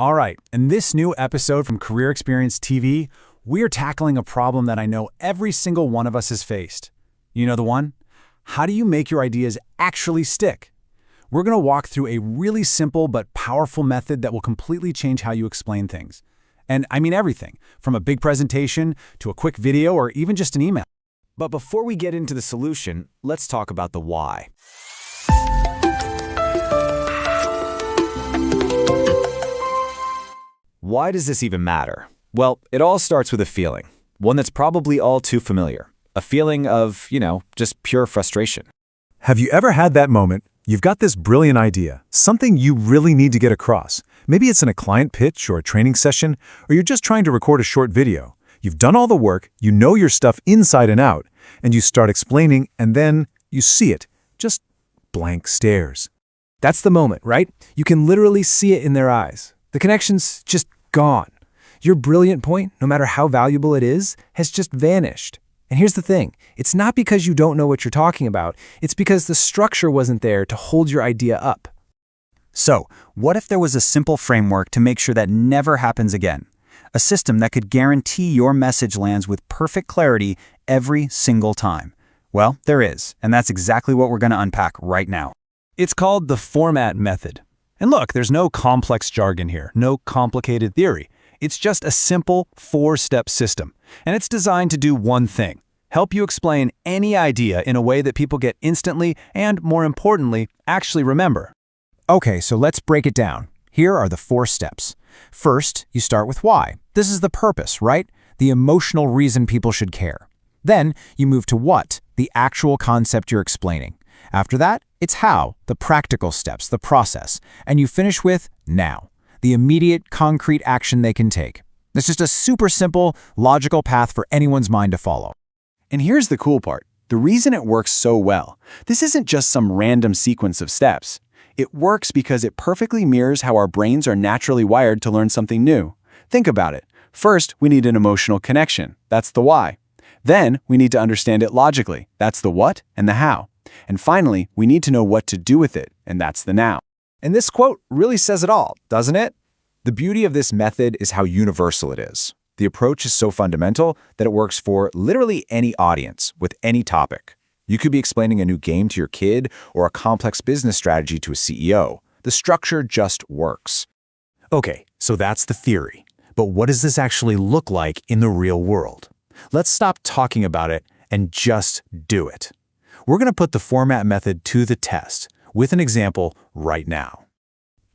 All right, in this new episode from Career Experience TV, we're tackling a problem that I know every single one of us has faced. You know the one? How do you make your ideas actually stick? We're going to walk through a really simple but powerful method that will completely change how you explain things. And I mean everything, from a big presentation to a quick video or even just an email. But before we get into the solution, let's talk about the why. Why does this even matter? Well, it all starts with a feeling, one that's probably all too familiar. A feeling of, just pure frustration. Have you ever had that moment? You've got this brilliant idea, something you really need to get across. Maybe it's in a client pitch or a training session, or you're just trying to record a short video. You've done all the work, you know your stuff inside and out, and you start explaining, and then you see it, just blank stares. That's the moment, right? You can literally see it in their eyes. The connection's just gone. Your brilliant point, no matter how valuable it is, has just vanished. And here's the thing, it's not because you don't know what you're talking about, it's because the structure wasn't there to hold your idea up. So, what if there was a simple framework to make sure that never happens again? A system that could guarantee your message lands with perfect clarity every single time. Well, there is, and that's exactly what we're going to unpack right now. It's called the Fourmat Method. And look, there's no complex jargon here, no complicated theory. It's just a simple 4-step system, and it's designed to do one thing: help you explain any idea in a way that people get instantly and, more importantly, actually remember. Okay, so let's break it down. Here are the 4 steps. First, you start with why. This is the purpose, right? The emotional reason people should care. Then, you move to what, the actual concept you're explaining. After that, it's how, the practical steps, the process. And you finish with now, the immediate, concrete action they can take. It's just a super simple, logical path for anyone's mind to follow. And here's the cool part. The reason it works so well, this isn't just some random sequence of steps. It works because it perfectly mirrors how our brains are naturally wired to learn something new. Think about it. First, we need an emotional connection. That's the why. Then, we need to understand it logically. That's the what and the how. And finally, we need to know what to do with it, and that's the now. And this quote really says it all, doesn't it? The beauty of this method is how universal it is. The approach is so fundamental that it works for literally any audience with any topic. You could be explaining a new game to your kid or a complex business strategy to a CEO. The structure just works. Okay, so that's the theory. But what does this actually look like in the real world? Let's stop talking about it and just do it. We're going to put the Fourmat Method to the test with an example right now.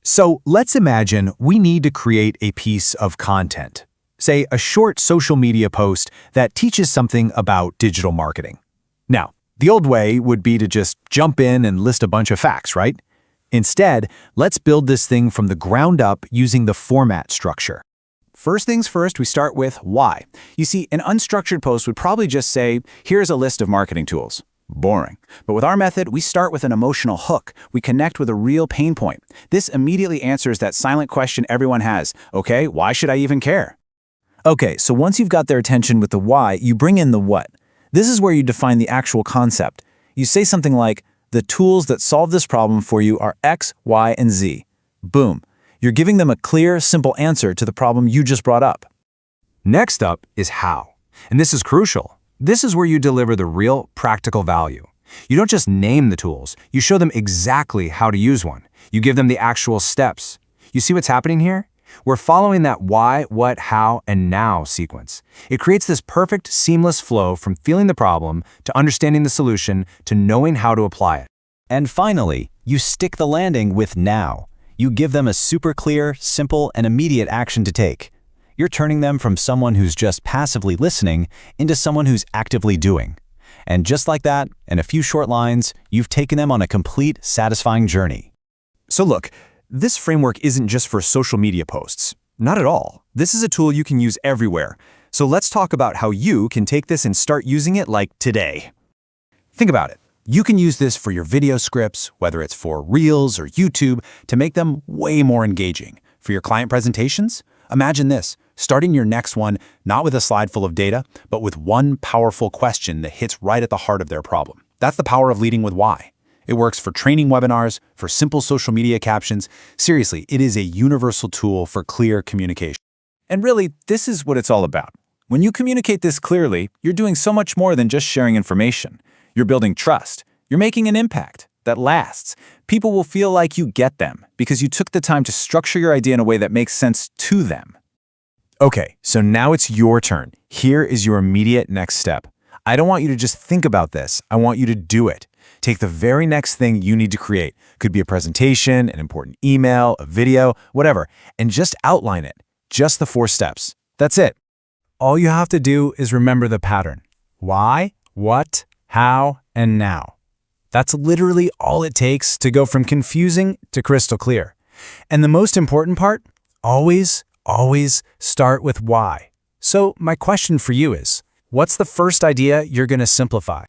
So let's imagine we need to create a piece of content, say a short social media post that teaches something about digital marketing. Now, the old way would be to just jump in and list a bunch of facts, right? Instead, let's build this thing from the ground up using the format structure. First things first, we start with why. You see, an unstructured post would probably just say, here's a list of marketing tools. Boring. But with our method, we start with an emotional hook. We connect with a real pain point. This immediately answers that silent question everyone has. Okay, why should I even care? Okay, so once you've got their attention with the why, you bring in the what. This is where you define the actual concept. You say something like, the tools that solve this problem for you are X, Y, and Z. Boom. You're giving them a clear, simple answer to the problem you just brought up. Next up is how. And this is crucial. This is where you deliver the real, practical value. You don't just name the tools, you show them exactly how to use one. You give them the actual steps. You see what's happening here? We're following that why, what, how, and now sequence. It creates this perfect, seamless flow from feeling the problem to understanding the solution to knowing how to apply it. And finally, you stick the landing with now. You give them a super clear, simple, and immediate action to take. You're turning them from someone who's just passively listening into someone who's actively doing. And just like that, in a few short lines, you've taken them on a complete, satisfying journey. So look, this framework isn't just for social media posts. Not at all. This is a tool you can use everywhere. So let's talk about how you can take this and start using it like today. Think about it. You can use this for your video scripts, whether it's for Reels or YouTube, to make them way more engaging. For your client presentations, imagine this, starting your next one not with a slide full of data, but with one powerful question that hits right at the heart of their problem. That's the power of leading with why. It works for training webinars, for simple social media captions. Seriously, it is a universal tool for clear communication. And really, this is what it's all about. When you communicate this clearly, you're doing so much more than just sharing information. You're building trust. You're making an impact that lasts. People will feel like you get them because you took the time to structure your idea in a way that makes sense to them. Okay, so now it's your turn. Here is your immediate next step. I don't want you to just think about this. I want you to do it. Take the very next thing you need to create. Could be a presentation, an important email, a video, whatever, and just outline it. Just the 4 steps. That's it. All you have to do is remember the pattern. Why, what, how, and now. That's literally all it takes to go from confusing to crystal clear. And the most important part, always start with why. So my question for you is, what's the first idea you're going to simplify?